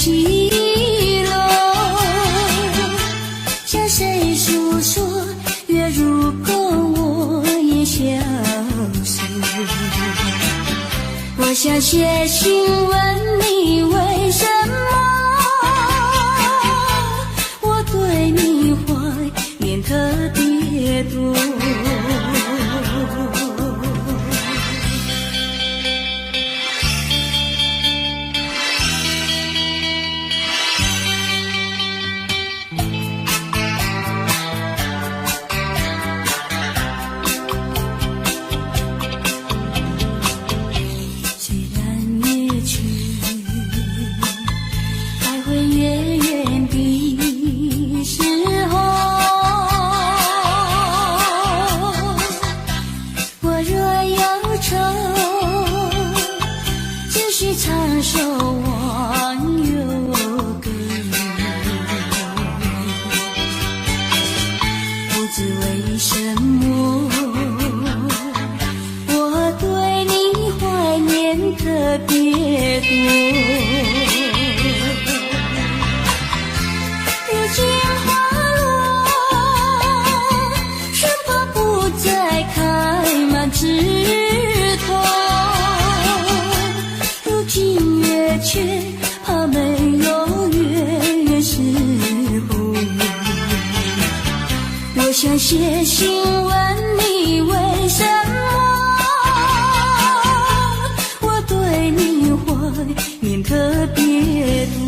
西楼，向谁诉说？月如钩，我也消失。我想写信问你，为什么我对你怀念特别多？长守望有个不知为什么我对你怀念特别多。如今花落，生怕不再开满枝头，却怕没有月时候。我想写信问你，为什么我对你怀念特别多。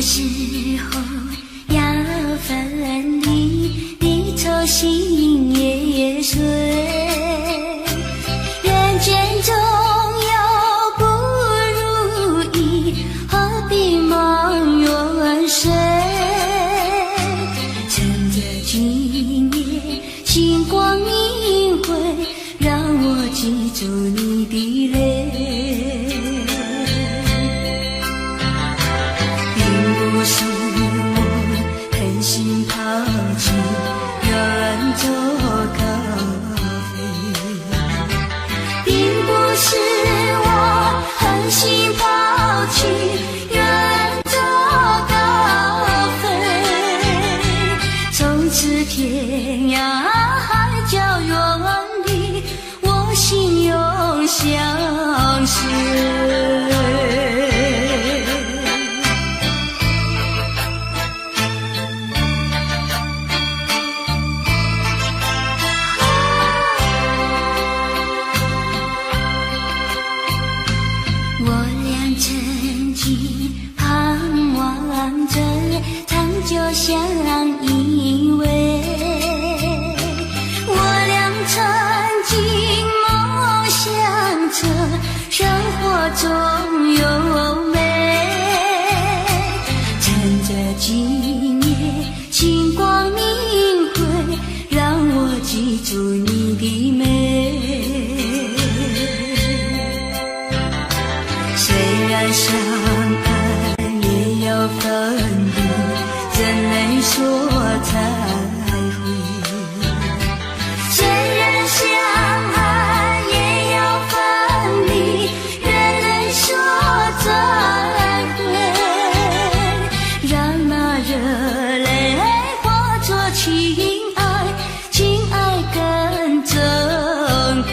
时候要分离，离愁心也碎。人间总有不如意，何必忙远水？趁着今夜星光明辉，让我记住你的泪。不是我狠心抛弃远走高飞，并不是我狠心抛弃远走高飞，从此天涯海角远离，我心永相识。盼望着长久相依偎，我俩曾经梦想着生活中有美，趁着今夜星光明辉，让我记住你的美。虽然相爱也要分离，怎能说才会？虽然相爱也要分离，愿能说再会？让那热泪化作情爱，情爱更珍贵。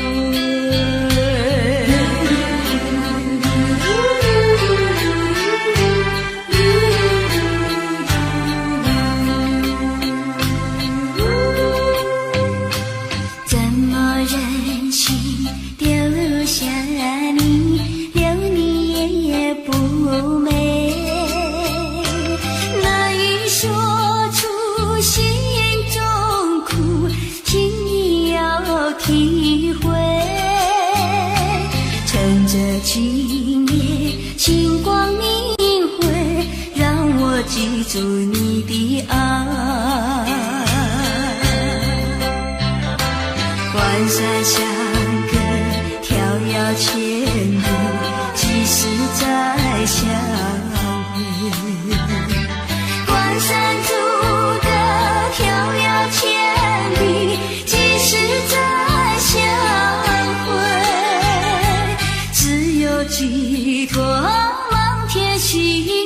今夜星光明辉，让我住你的爱。关山相隔，迢遥千里，几时再相会？关山阻隔，迢遥千里，几时再相会？只有寄托满天星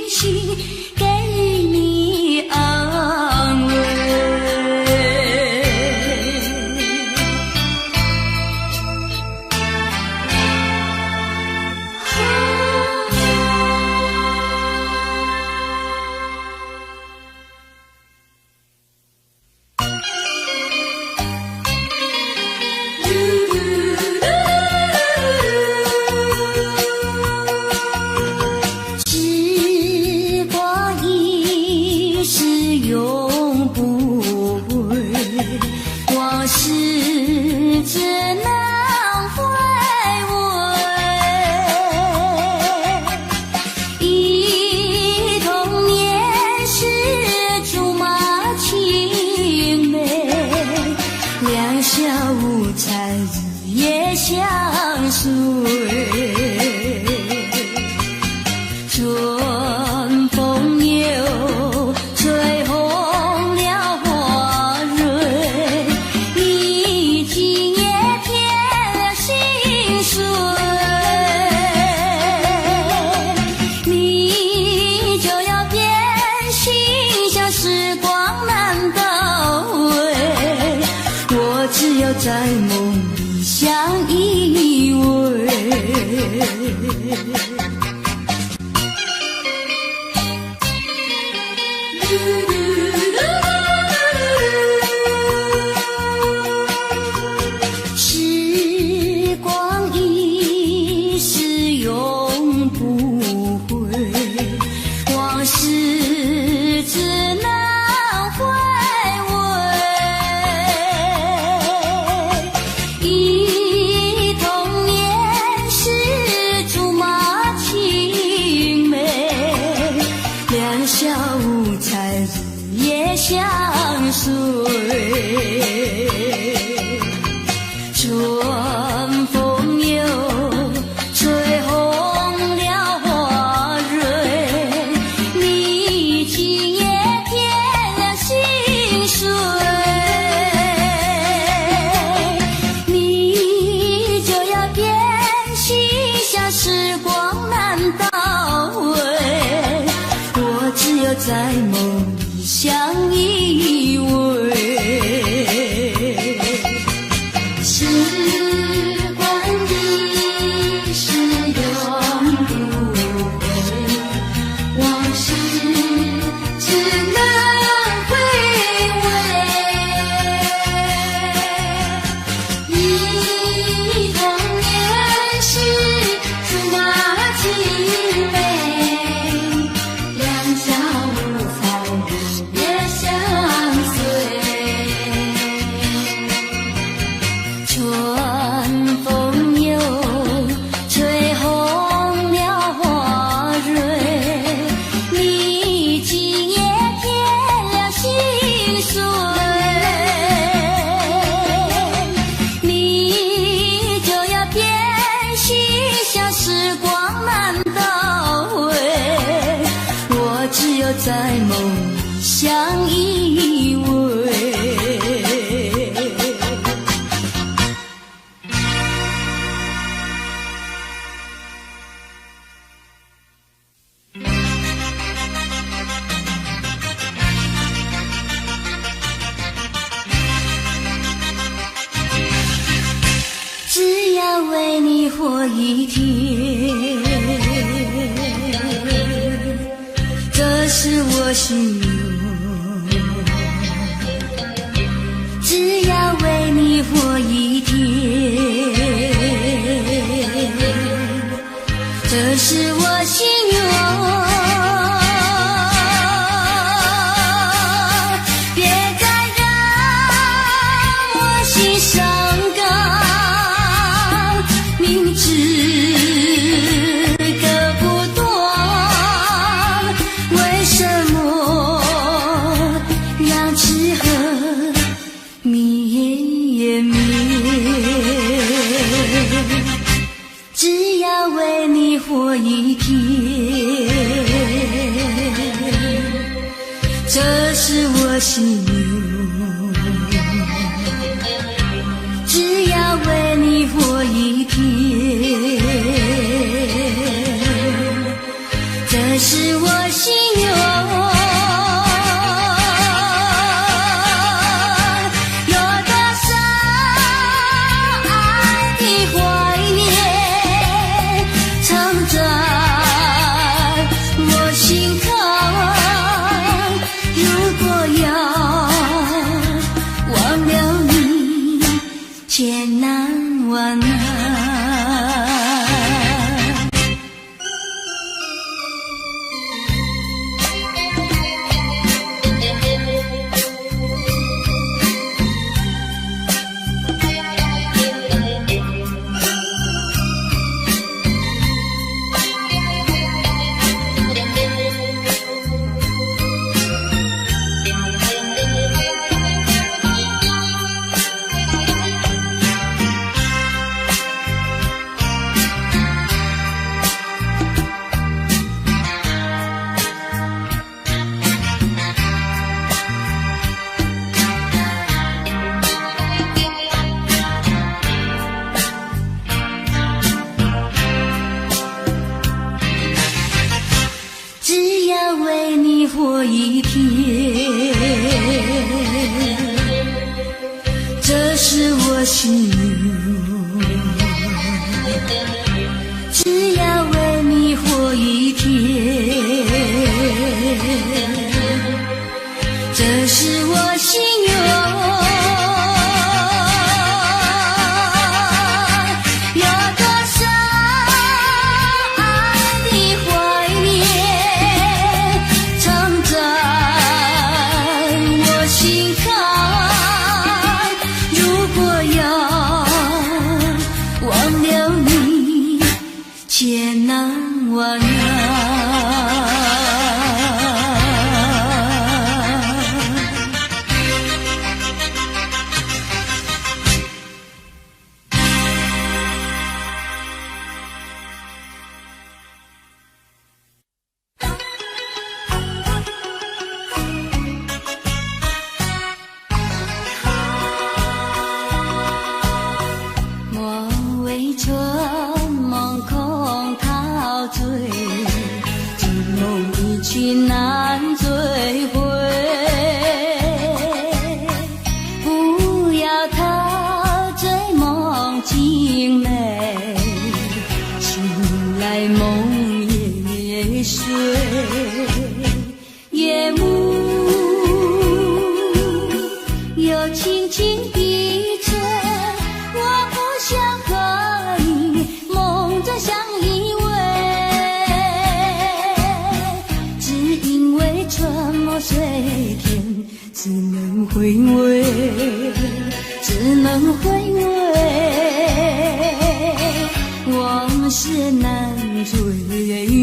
星，给予你安慰。时光一逝永不回，往事只能回味。忆童年时竹马青梅，两小无猜日夜相随。春风又吹红了花蕊，你今夜添了心碎，你就要变心，像时光难倒回，我只有在梦里相依偎。时光一逝永不回，往事只能回味。忆童年时竹马青梅，两小无猜日夜相随。春风又吹红了花蕊，你今夜添了心碎，你就要变心，像时光难倒回，我只有在梦里相依偎。时光一逝永不回，往事只能回味。忆童年时竹马青梅，两小无猜日夜相随。春风又吹红了花蕊，你今夜添了心碎，你就要变心，像时光难倒回，我只有在梦里相依偎。只要为你活一天，这是我心愿。只要为你活一天，这是我心愿。别再让我心伤感，明知割不断，为什么这是我心流，只要为你活一片。这是我心流，有多少爱的怀念，藏在我心口。如果要忘了你，千难万难。活一天，这是我心流，只要为你活一天，这是我心流。千难万难，莫为春梦空陶醉，一梦一去难追回。不要陶醉梦境美，醒来梦也碎。夜幕又轻轻低垂，我不想和你梦着相依偎，只因为春梦随天，只能回味，只能回味，往事难追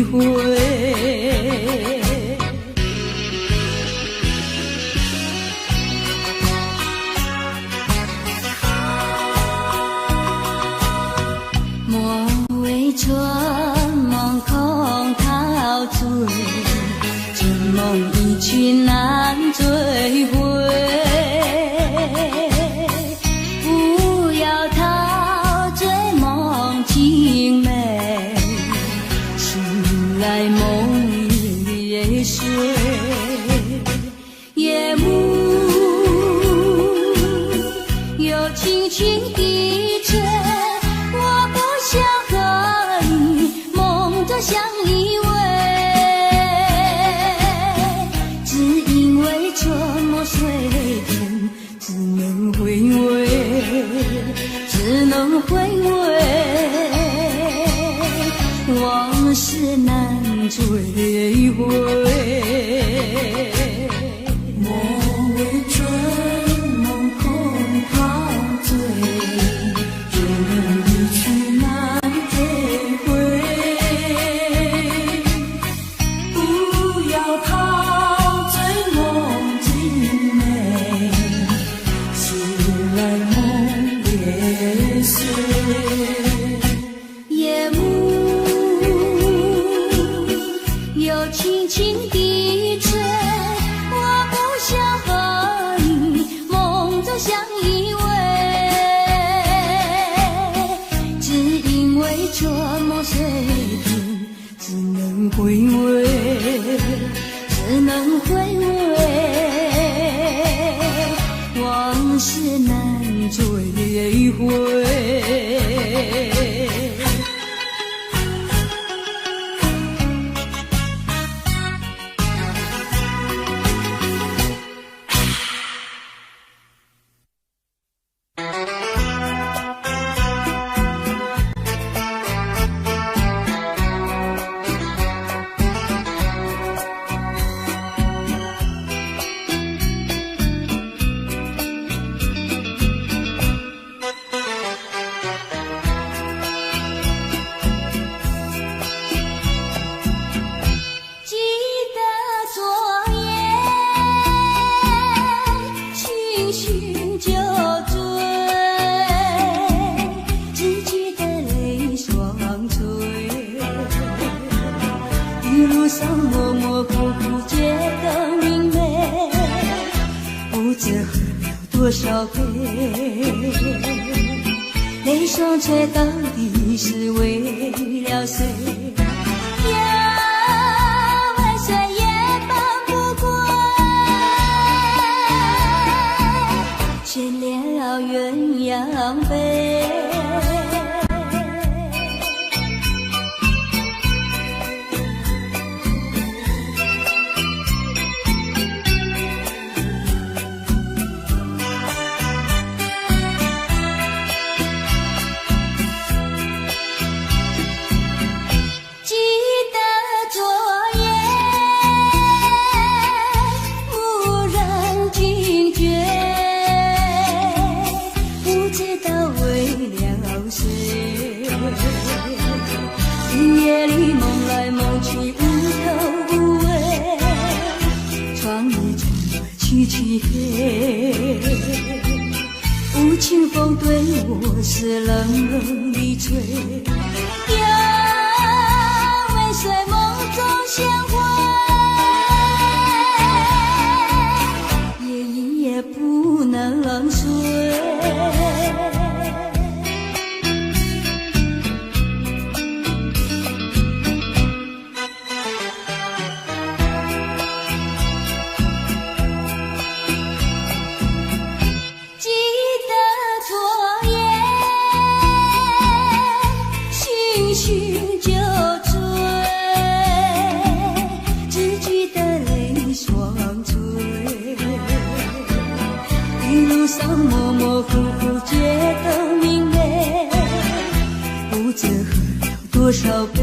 回。莫为春梦空陶醉，这梦一去难追回。多少倍？泪双垂到底是为了谁？呀，万岁也放不过，牵了鸳鸯杯。夜里梦来梦去无头无尾，窗里窗外凄凄黑，无情风对我是冷冷的吹。呀，未遂梦中鲜花，夜一夜不能睡。模模糊糊觉得明媚，不知喝了多少杯，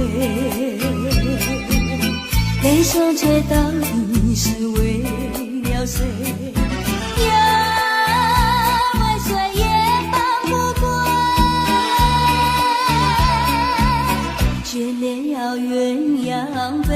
泪双垂到底是为了谁？呀，万岁也放不过，却恋了鸳鸯杯。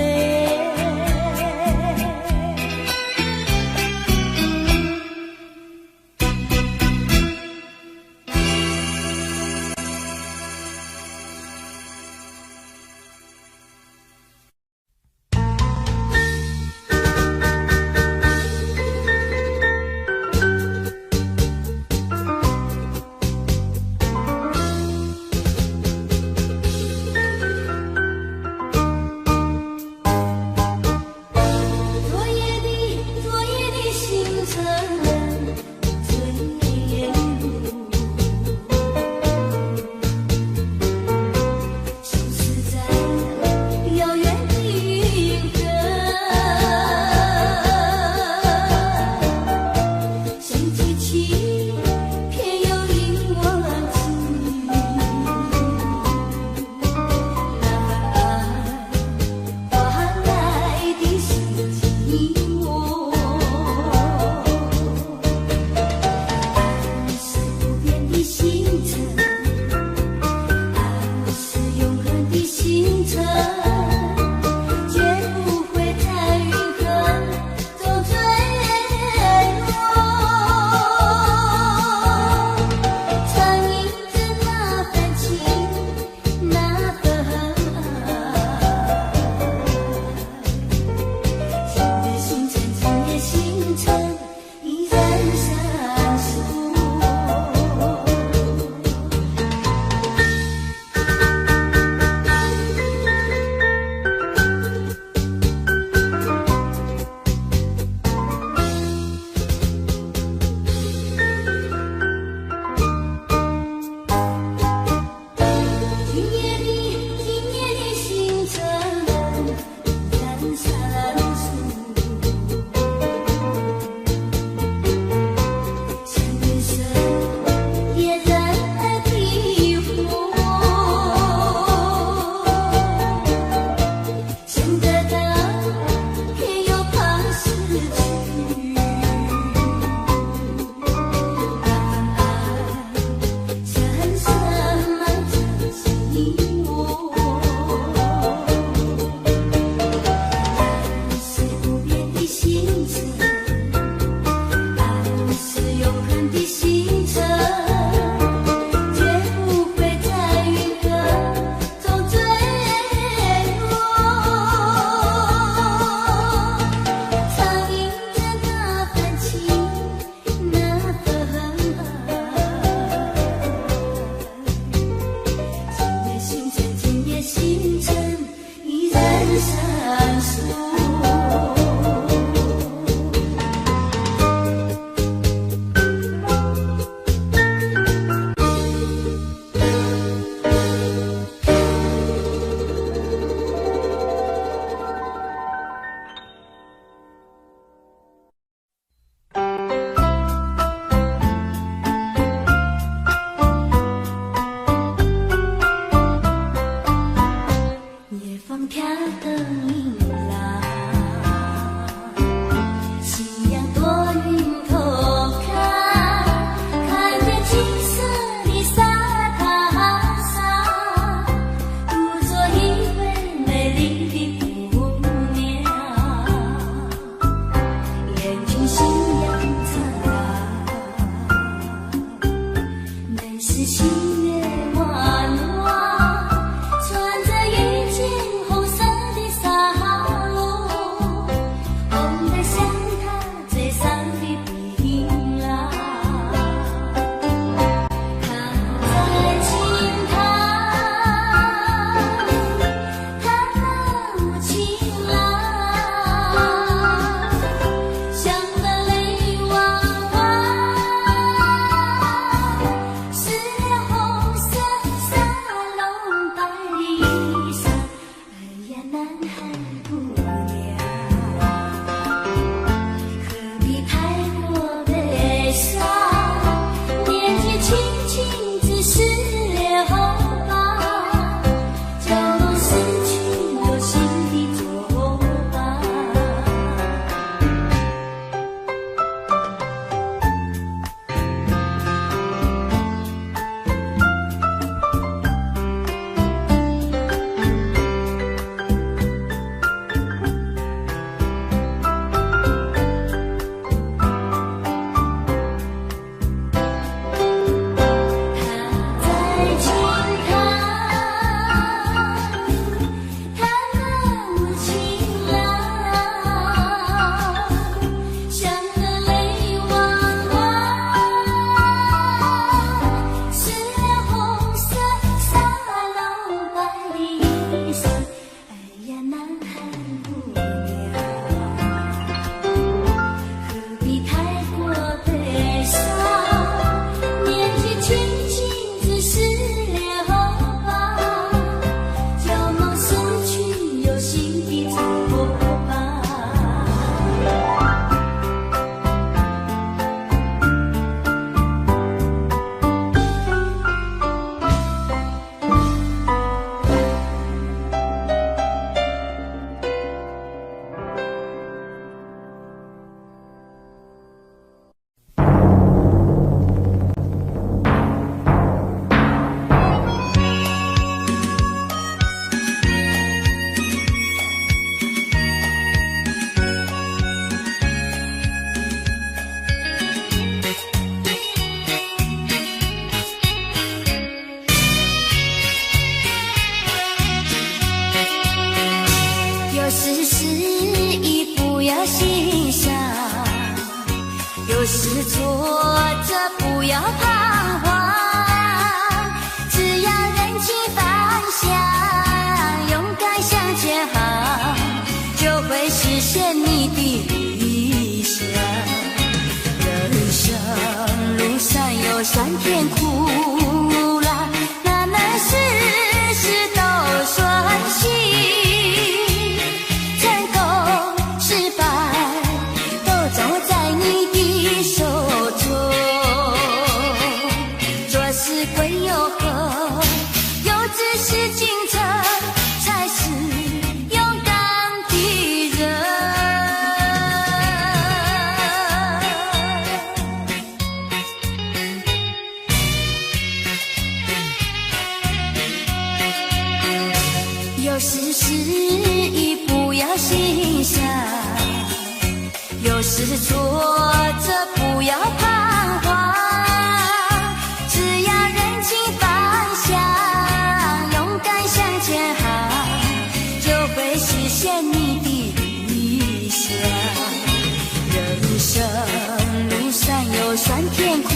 星洋灿烂，每是星月弯弯，穿着一件红色的纱罗，红得像她嘴上的槟榔。她在轻弹，弹了无情郎，想得泪汪汪，湿了红色纱笼白的衣裳。哎呀，男孩姑娘，何必太过悲伤？年纪轻轻只是留疤，就能失去有心的作伴。他在轻弹，弹了无情郎，想得泪汪汪，湿了红色纱笼白的衣裳。哎呀，男孩姑娘，何必太过悲伤？年纪轻轻只是留疤，就能失去有心的作伴。有时失意不要心伤，有时挫折不要彷徨，只要认清方向，勇敢向前行，就会实现你的理想。人生路上有酸甜苦辣，难难事事都顺心。成功失败都掌握在你的手中，做事归有何？有志是进程，才是勇敢的人。有时失意不要心伤，有时挫折不要彷徨，只要认清方向，勇敢向前行，就会实现你的理想。人生路上有酸甜苦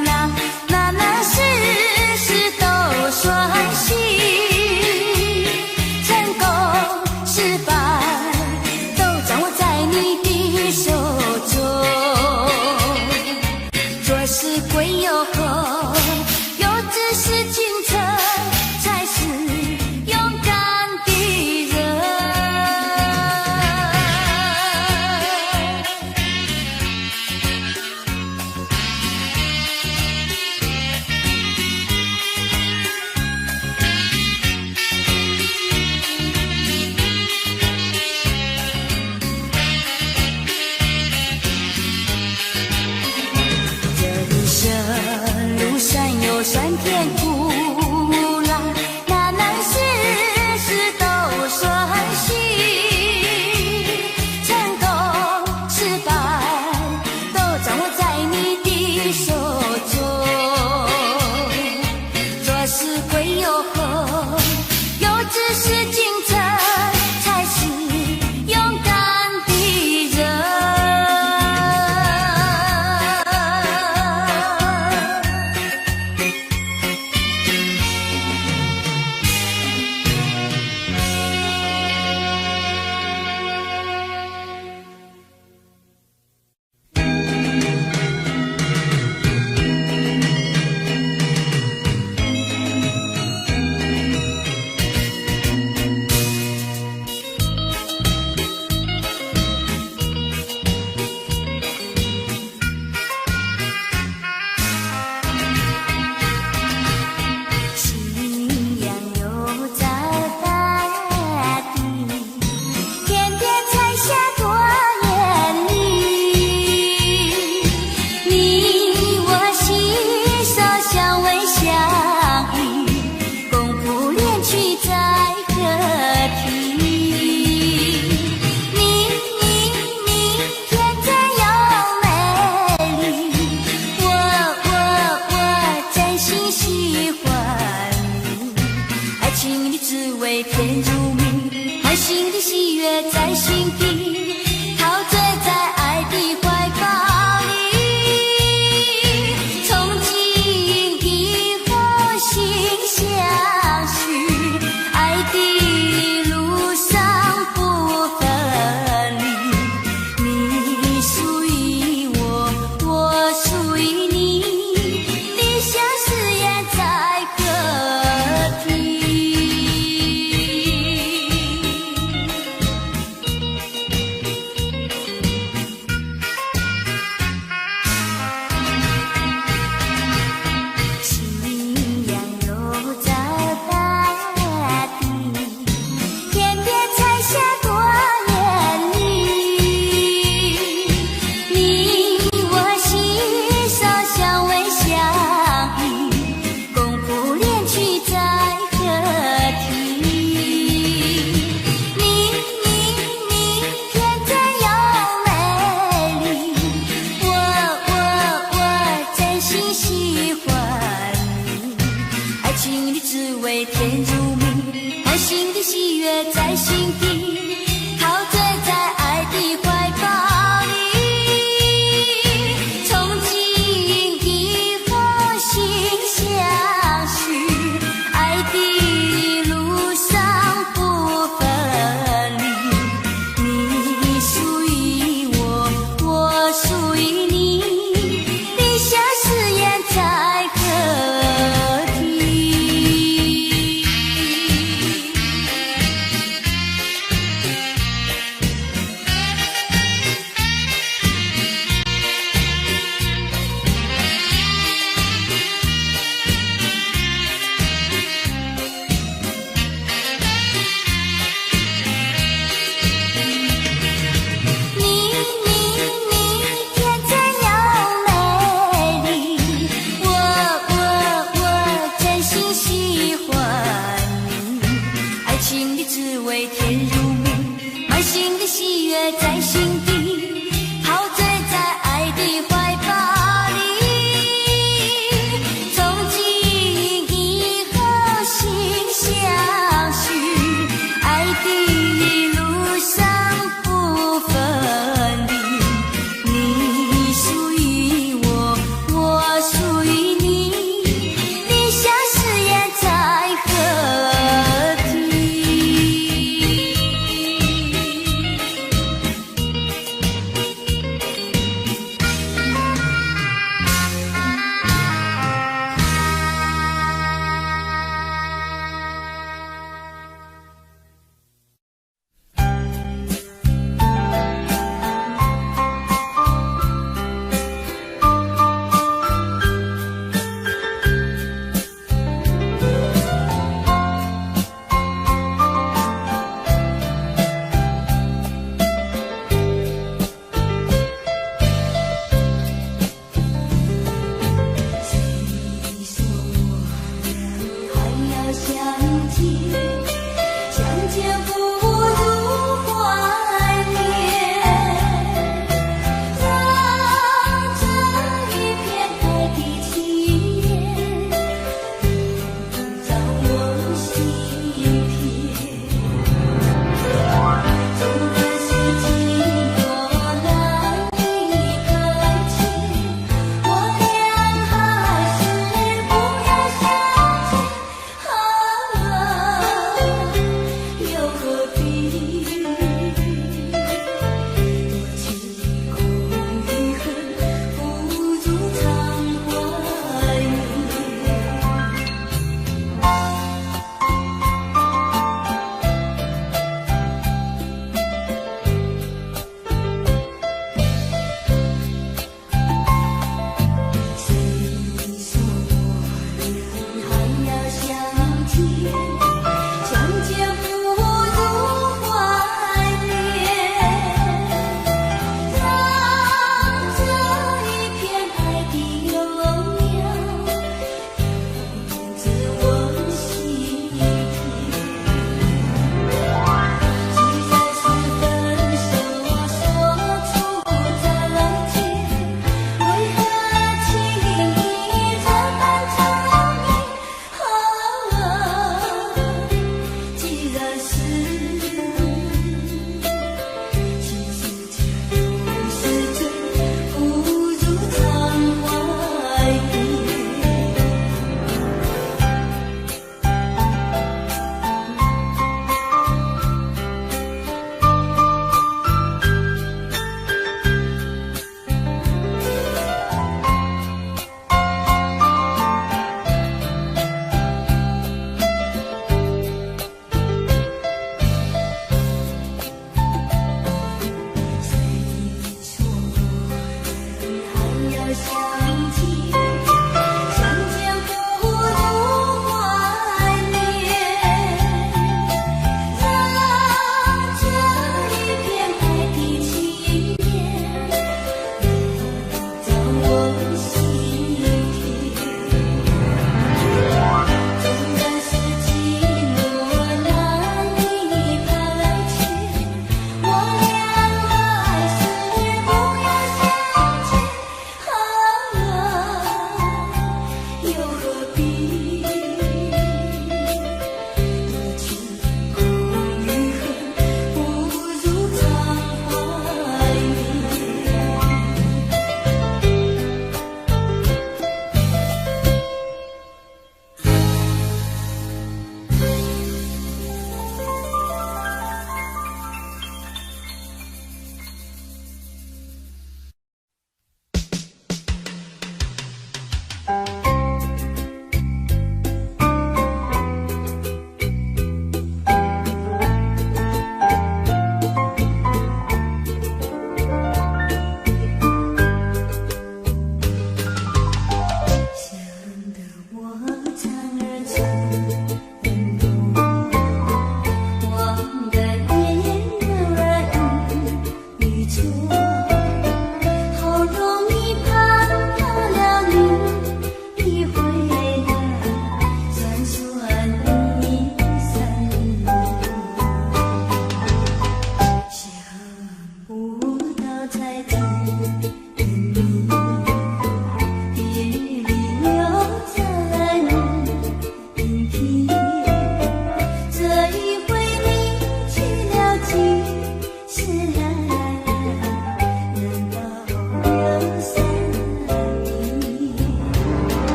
辣，难难事事都顺心。成功失败都掌握在你的手中。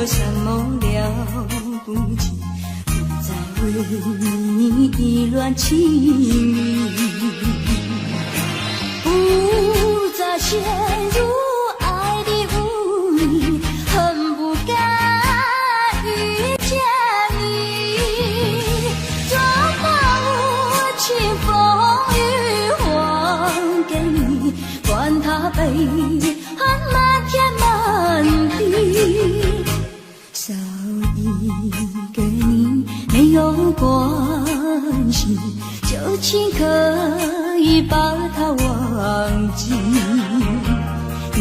有什么了不起？不再为你意乱情迷，不再陷入爱的污泥，恨不该遇见你。装把无情风雨还给你，管他悲恨漫天满地。少一个你没有关系，就请可以把它忘记。你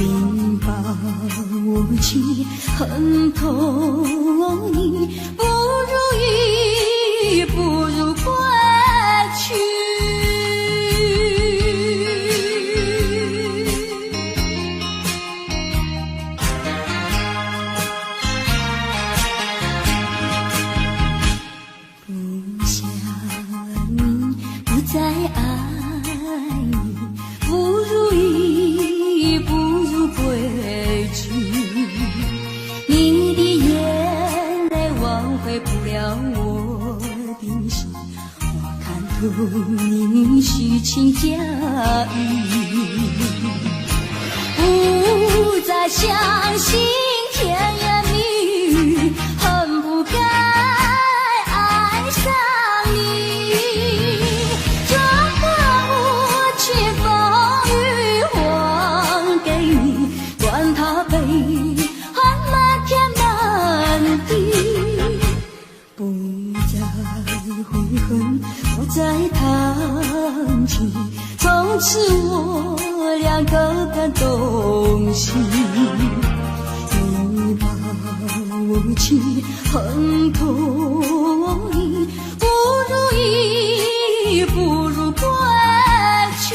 把我情恨透你，不如意不如归去。再爱你，不如意不如归去。你的眼泪挽回不了我的心，我看透你虚情假意，不再相信甜言蜜语，恨不该爱上你。不再谈起，从此我俩各奔东西。你把我情恨透你，不如意不如归去。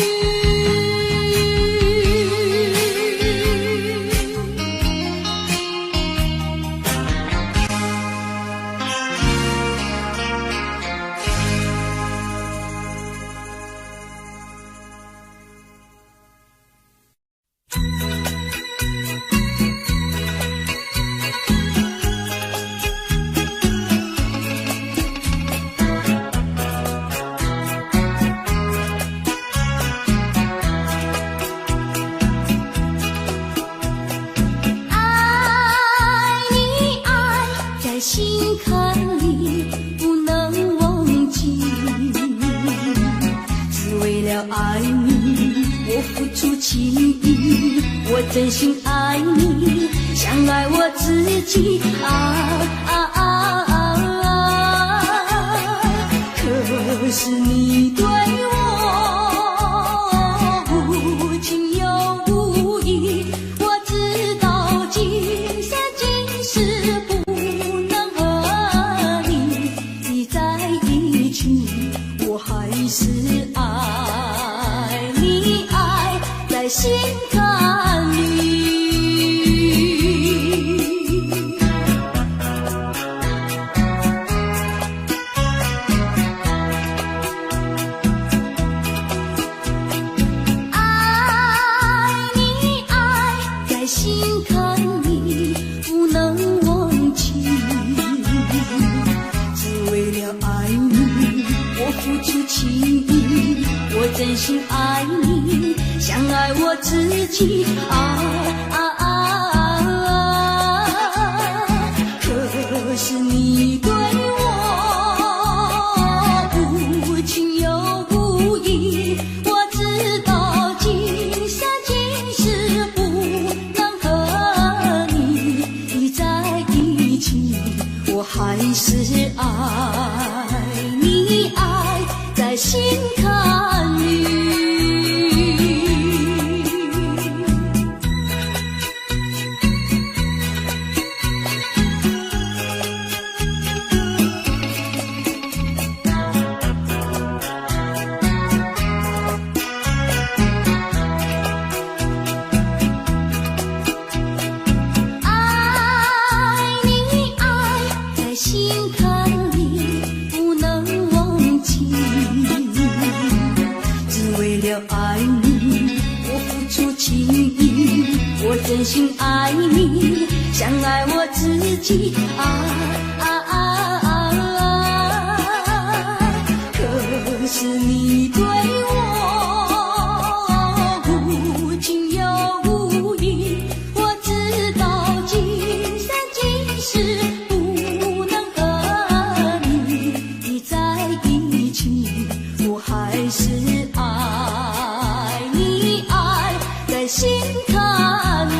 心坎里不能忘记，只为了爱你，我付出情意，我真心爱你，像爱我自己可是你对我无情又无义，我知道今生今世不我还是爱你，爱在心坎里。爱你，爱在心坎里，不能忘记，只为了爱你。我付出情意，我真心爱你，像爱我自己可是你对我无情又无义，我知道今生今世不能和你在一起，我还是爱你，爱在心坎里。真心爱你，像爱我自己可是你对我无情又无义，我知道今生今世不能和你在一起，我还是爱你爱在心坎里。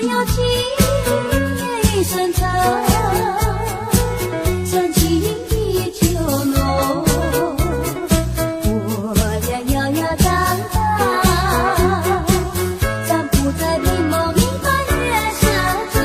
要轻声唱，想起你就浓。我俩遥遥长大，暂不在冰梦一般月色中。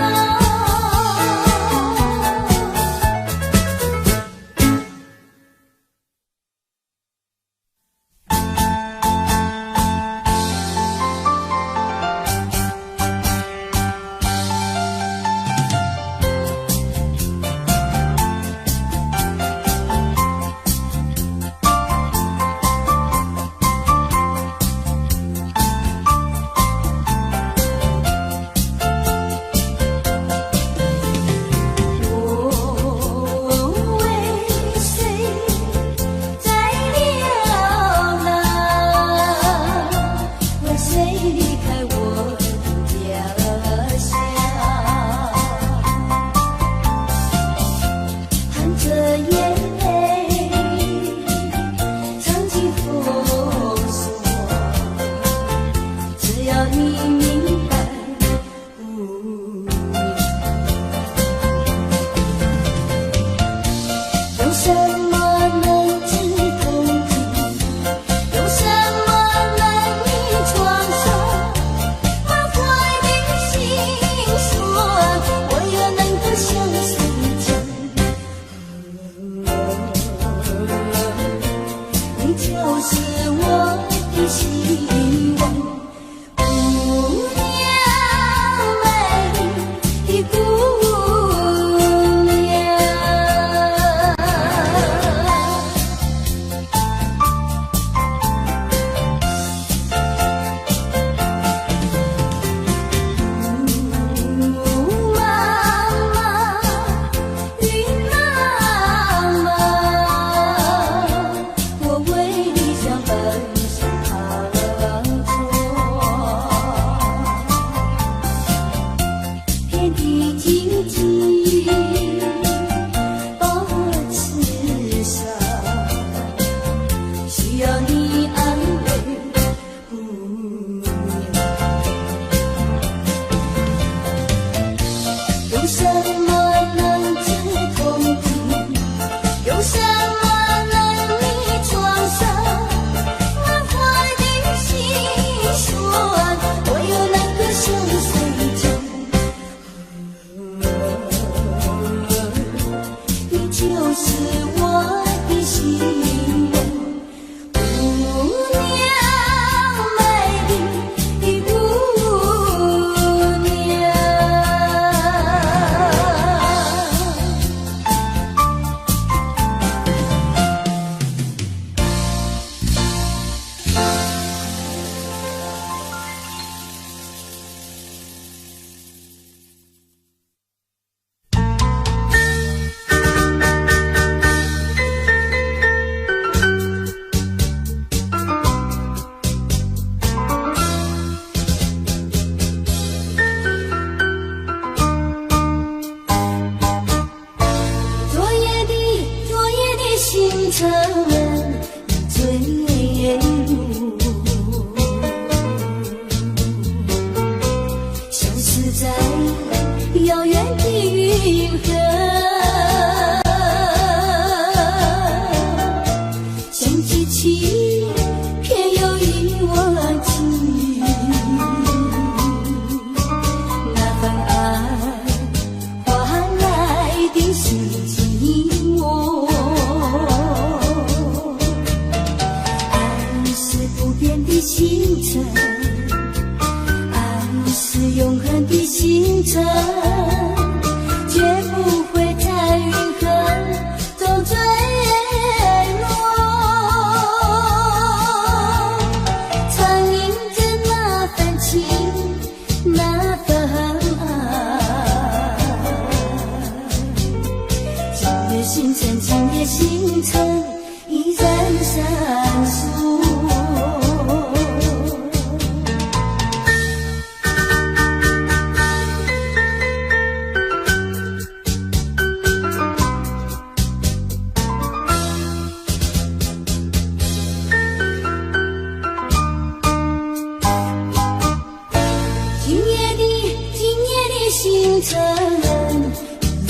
星辰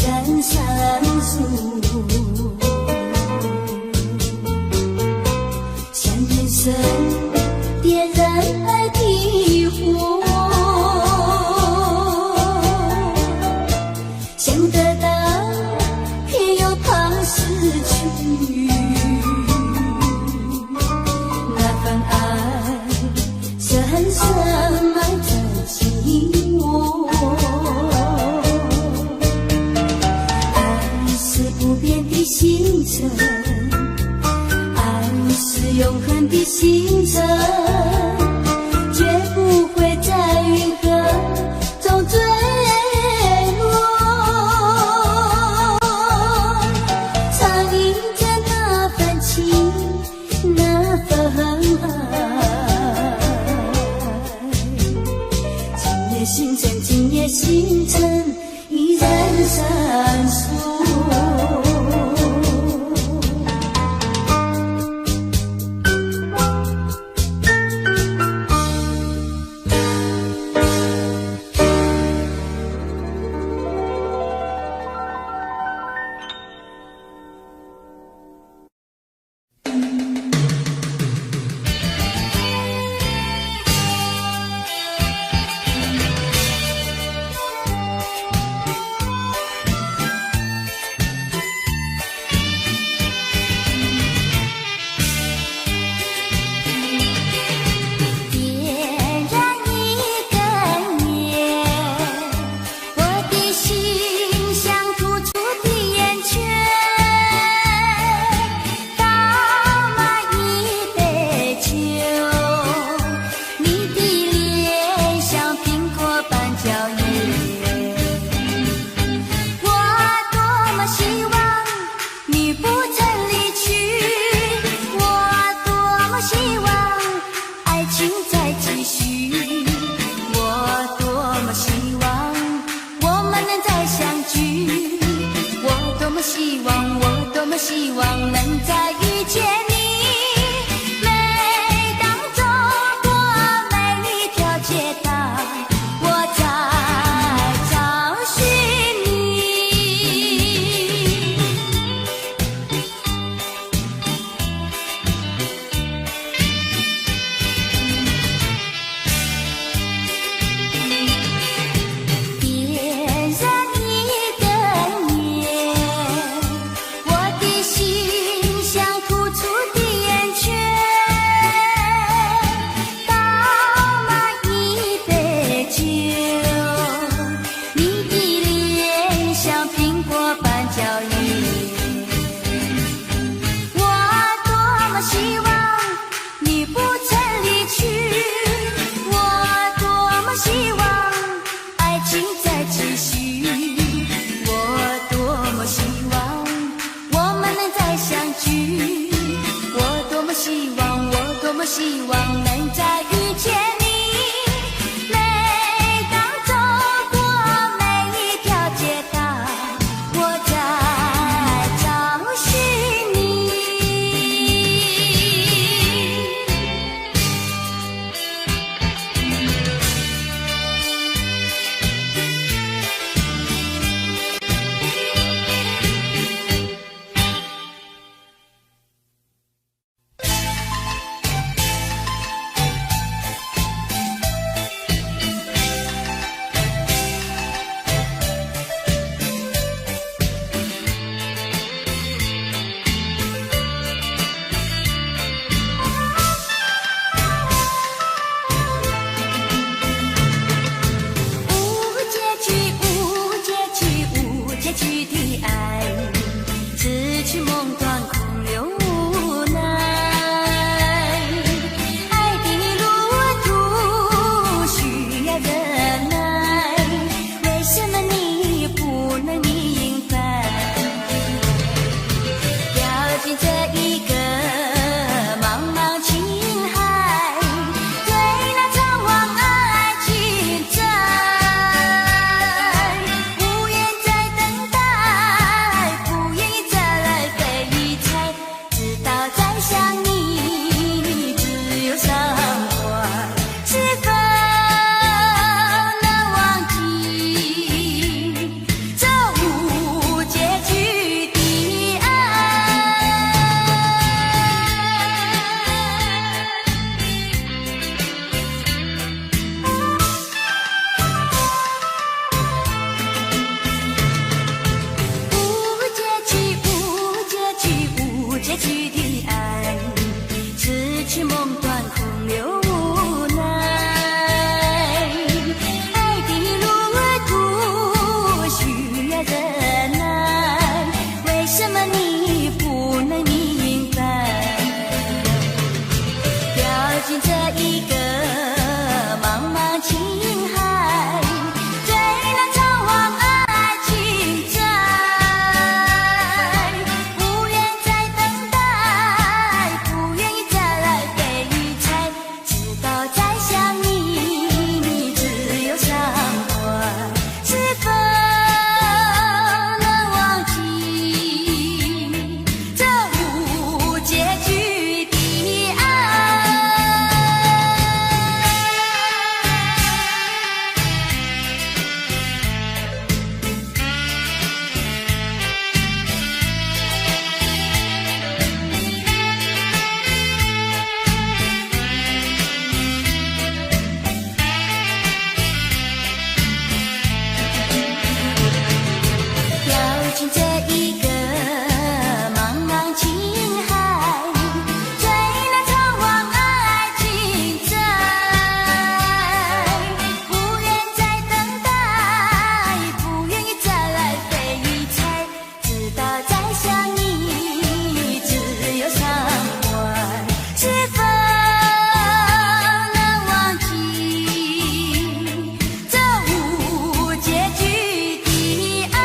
燃闪烁，向人生点燃爱的火，想得到偏又怕失去，那份爱深深埋在心窝。爱是不变的星辰，爱是永恒的星辰，绝不会在云河中坠落。藏印着那份情，那份爱。今夜星辰，今夜星辰依然闪烁。希望能再遇见你。每当走过每一条街道，我在找寻你。点燃一根烟，我的心像突出的圆圈，倒满一杯酒，你的脸像苹果般娇艳。我多么希望你不曾离去，我多么希望爱情在继续，我多么希望我们能再相聚，我多么希望，我多么希望能再遇见你。每当走过每一条街道，我在找寻你。心这一个茫茫情海，最难逃往爱情债，不愿再等待，不愿意再来被疑猜，直到再相遇，只有伤怀，是否能忘记这无结局的爱？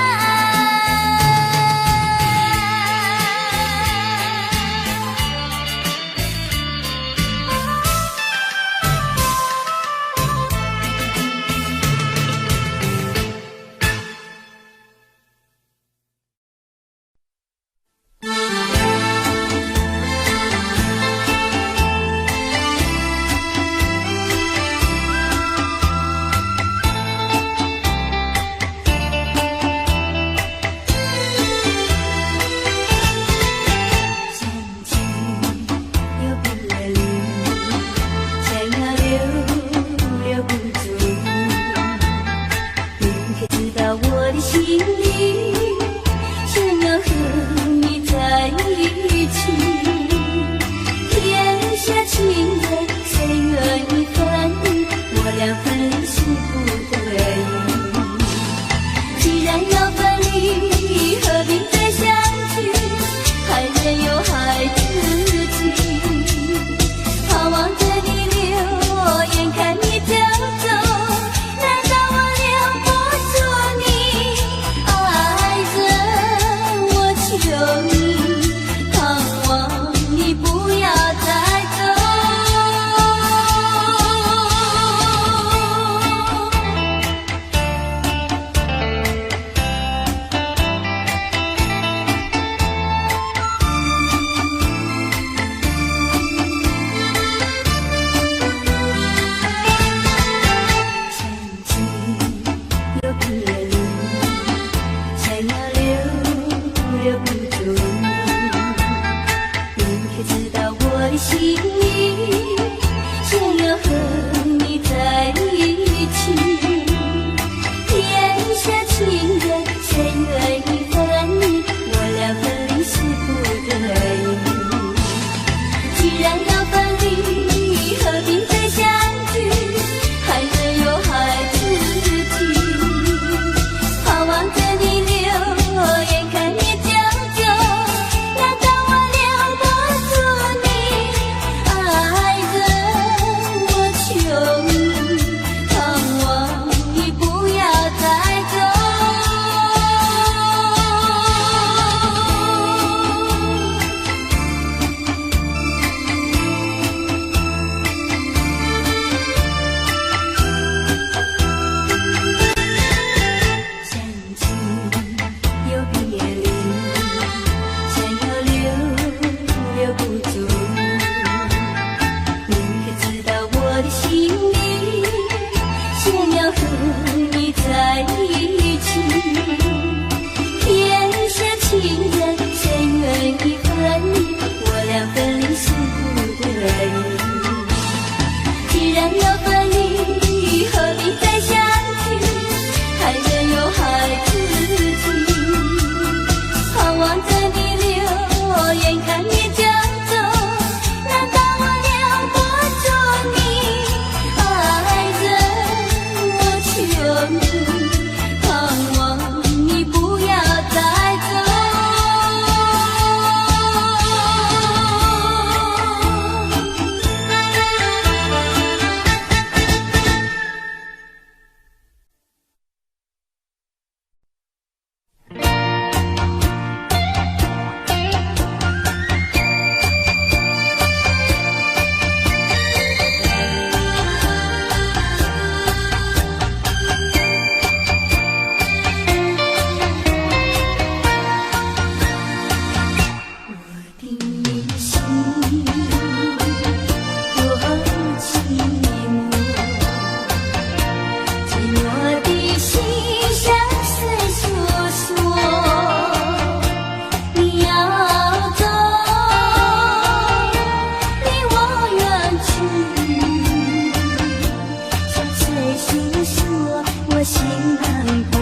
心难过。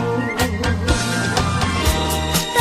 当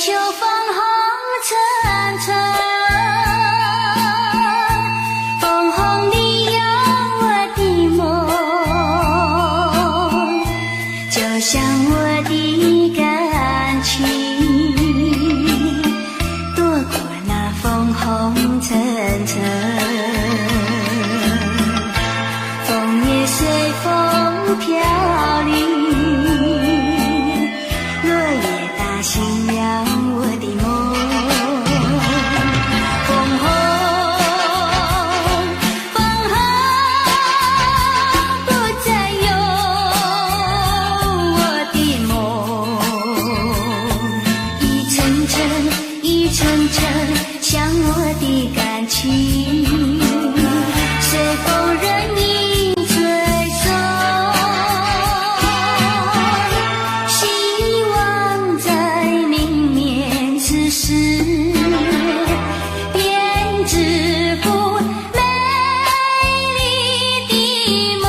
秋风红尘尘，枫红里有我的梦，就像我的感情，躲过那枫红尘尘，枫叶随风飘零。醒了我的梦，枫红不再有我的梦，一层层一层层像我的感情，随风任意吹送。编织出美丽的梦。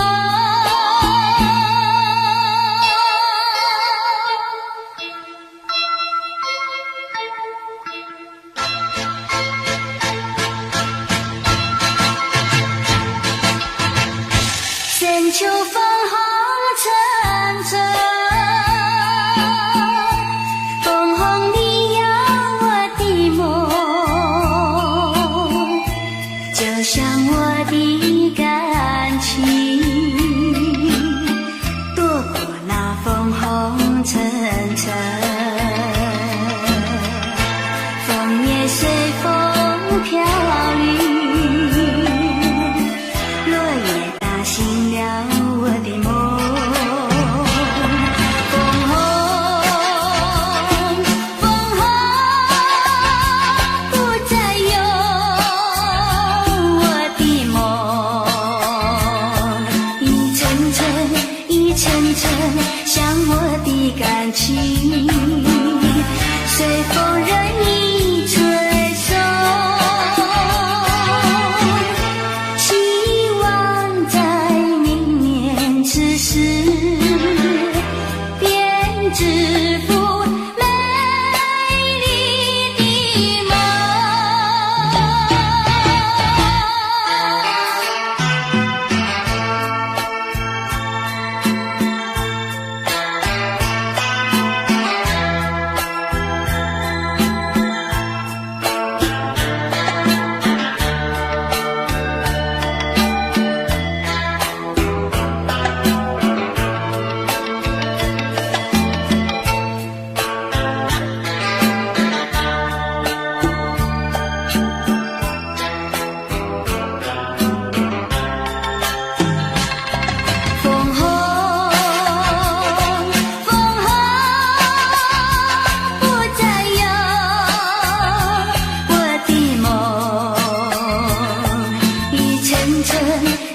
深秋风红尘尘。就像我的感情，躲过那枫红尘尘，枫叶随风飘零，落叶打醒了我的梦，枫红福美丽的梦。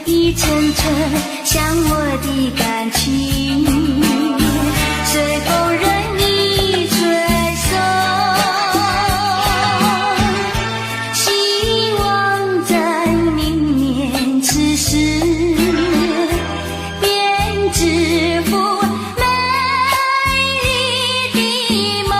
一层层像我的感情，随风任你吹送，希望在明年此时编织幅美丽的梦。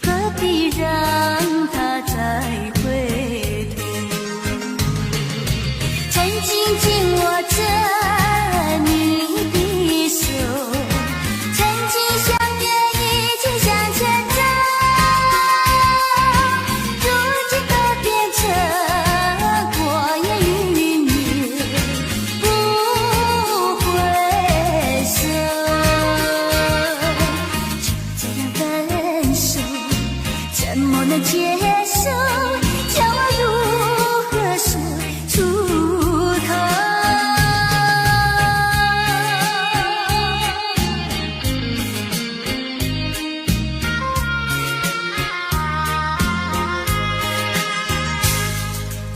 何必让它再回头？曾经紧握着你的手，曾经相约一起向前走，如今都变成过眼云烟，不回首。就这样分手，怎么能接受？叫我如何说出口？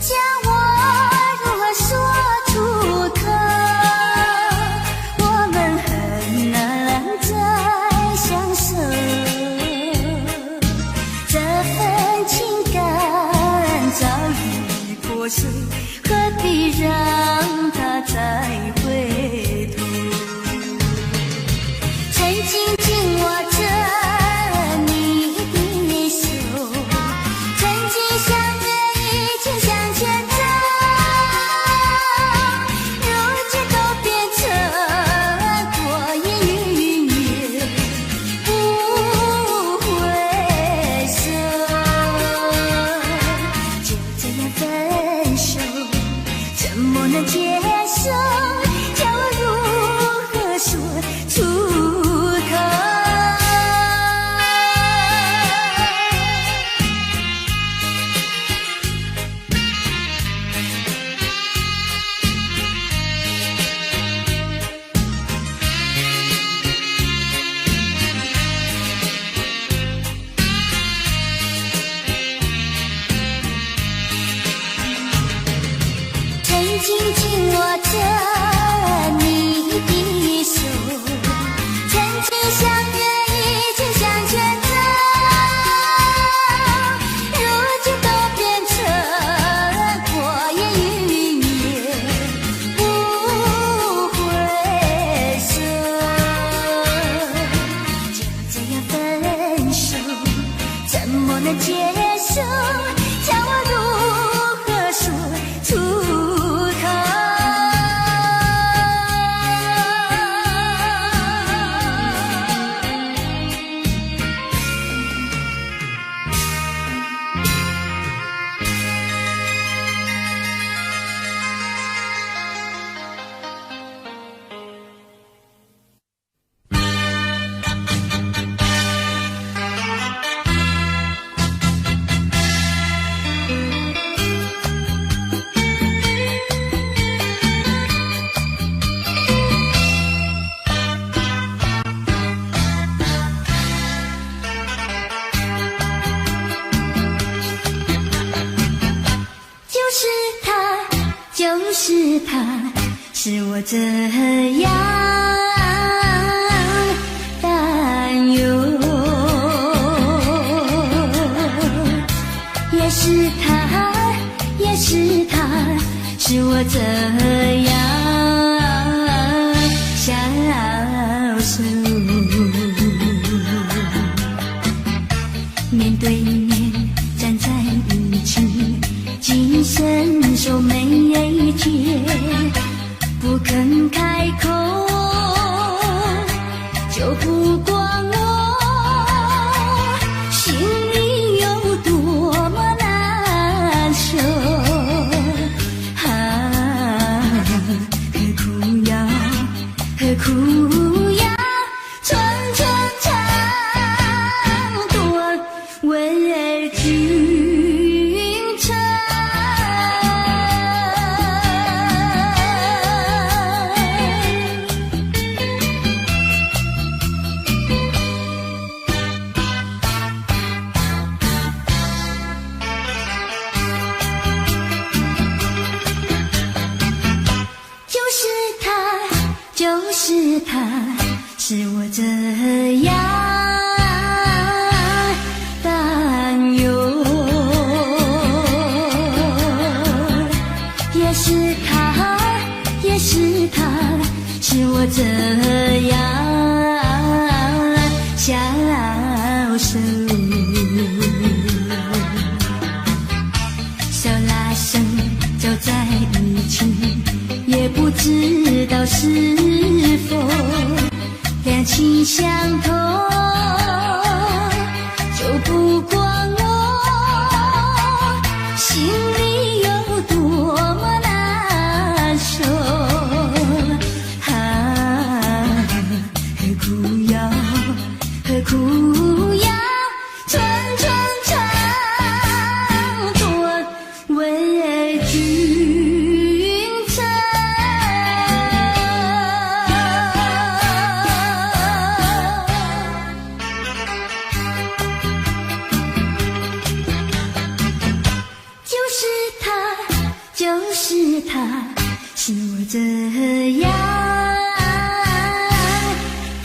叫我如何说出口？我们很难再相守。这份情感早已破碎，何必让它再回头？曾经紧握着你的手，曾经相约一起向前走，如今都变成过眼云烟，不回首。就这样分手，怎么能接受？叫我如何说出口？曾经紧握着你的手，曾经相约一起向前走，如今都变成过眼云烟，不回首。就这样分手，怎么能接受？叫我如何说出口？就是他，是我这样担忧。也是他，也是他，是我这样消瘦。面对面站在一起，紧伸手没接，不肯开口，就不管我心里有多么难受。何苦要，何苦要寸寸长短为君称。就是他，是我这样担忧。也是他，也是他，是我这样消瘦。手拉手走在一起，也不知道是否两情相通，就不管我心里有多么难受。何苦要，何苦要寸寸长短为君称。就是他，是我这样担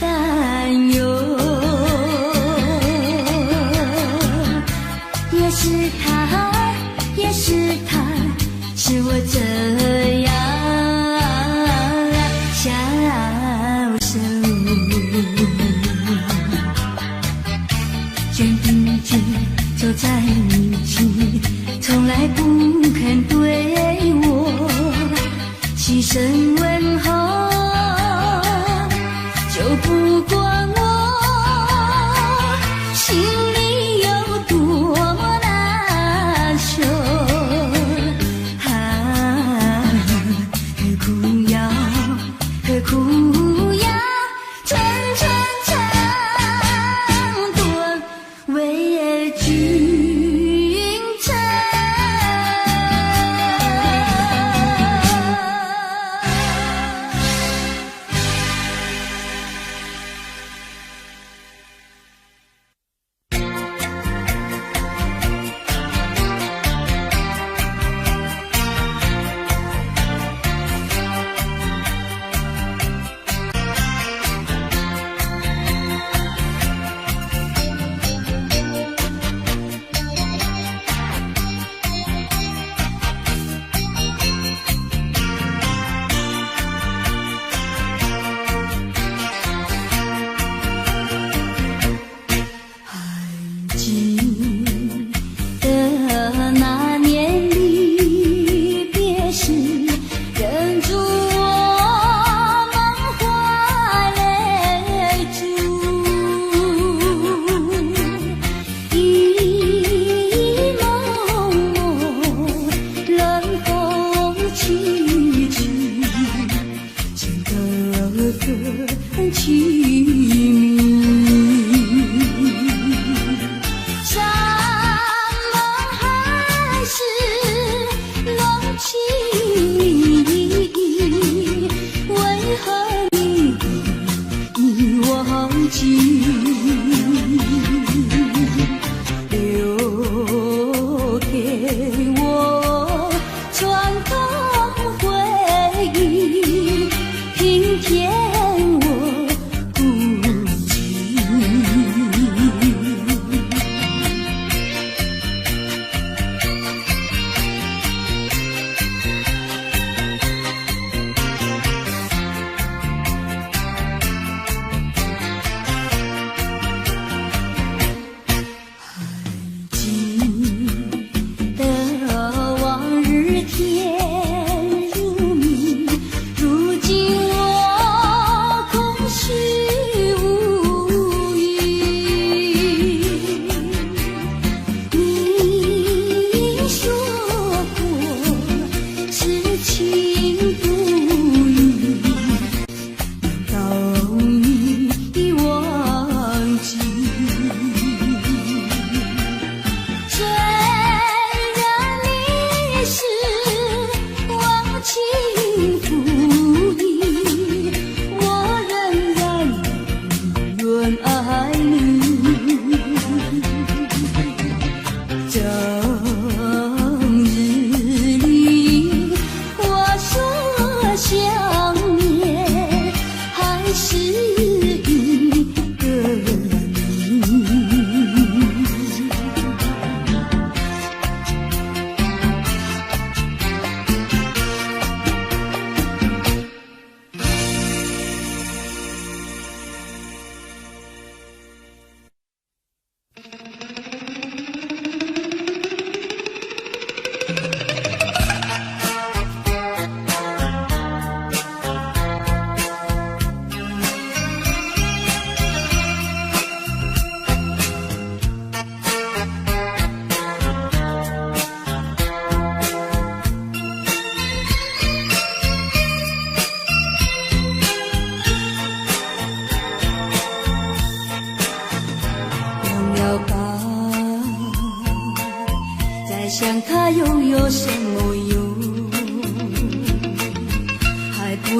忧。也是他，也是他，是我这样消瘦。肩并肩走在一起，从来不肯对我起身问候，就不管我心里有多么难受。何苦要，何苦要寸寸长短为君称。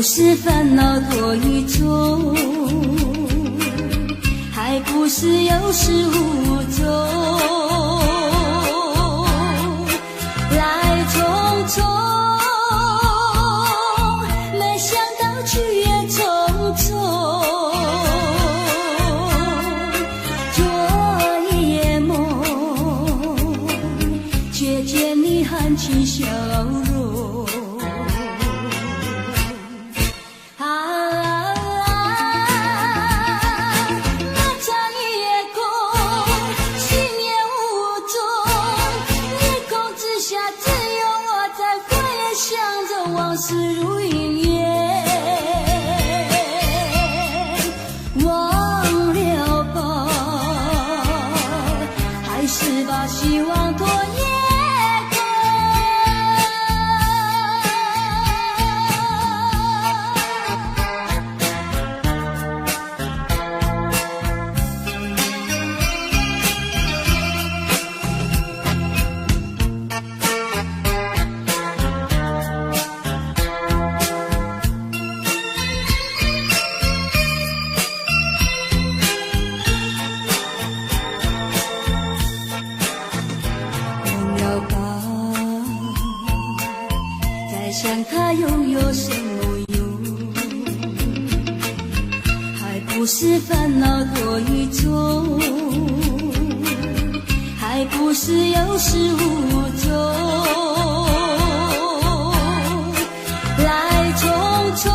是烦恼多一种，还不是有始无终。来匆匆，没想到去也匆匆。做夜梦，却见你含情笑容。往事如云烟，忘了吧，还是把希望拖延想他又有什么用？还不是烦恼多一种，还不是有始无终。来匆匆，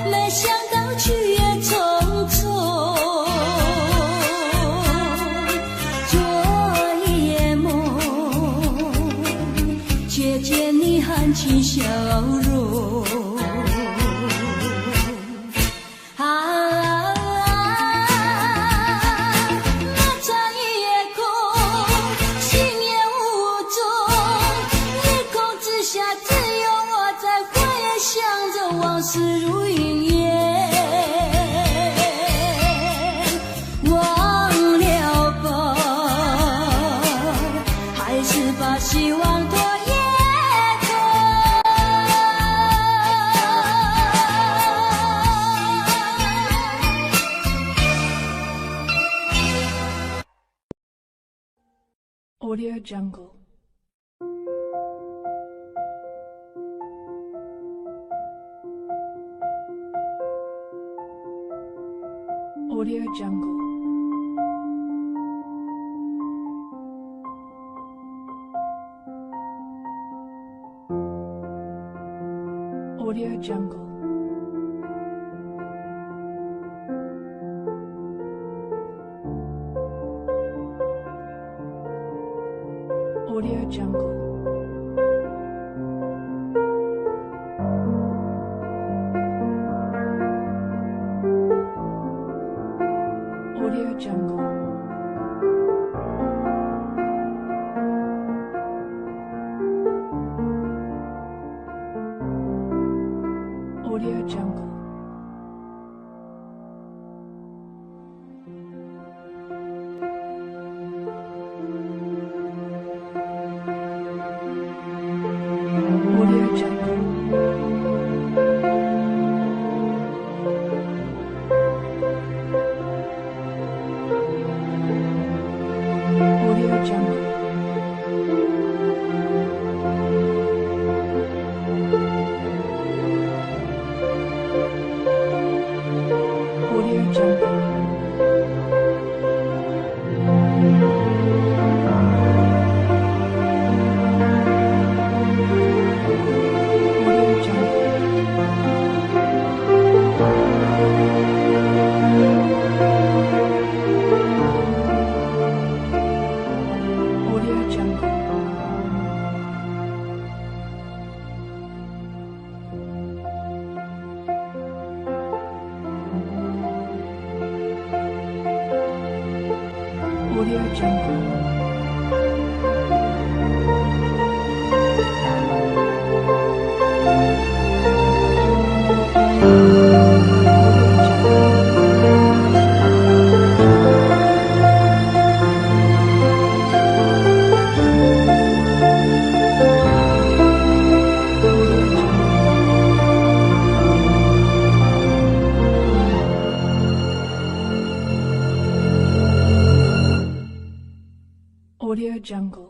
没想到去也匆匆。做夜梦，却见你含情笑容。那场夜空，心也无踪，夜空之下只有我在回想着往事如云烟。忘了吧，还是把希望拖延。Audio Jungle. Audio Jungle. Audio Jungle. Audio Jungle. Audio Jungle. Audio Jungle. Audio Jungle. Audio Jungle. Audio Jungle. Audio Jungle. Audio Jungle. Audio Jungle. Jungle.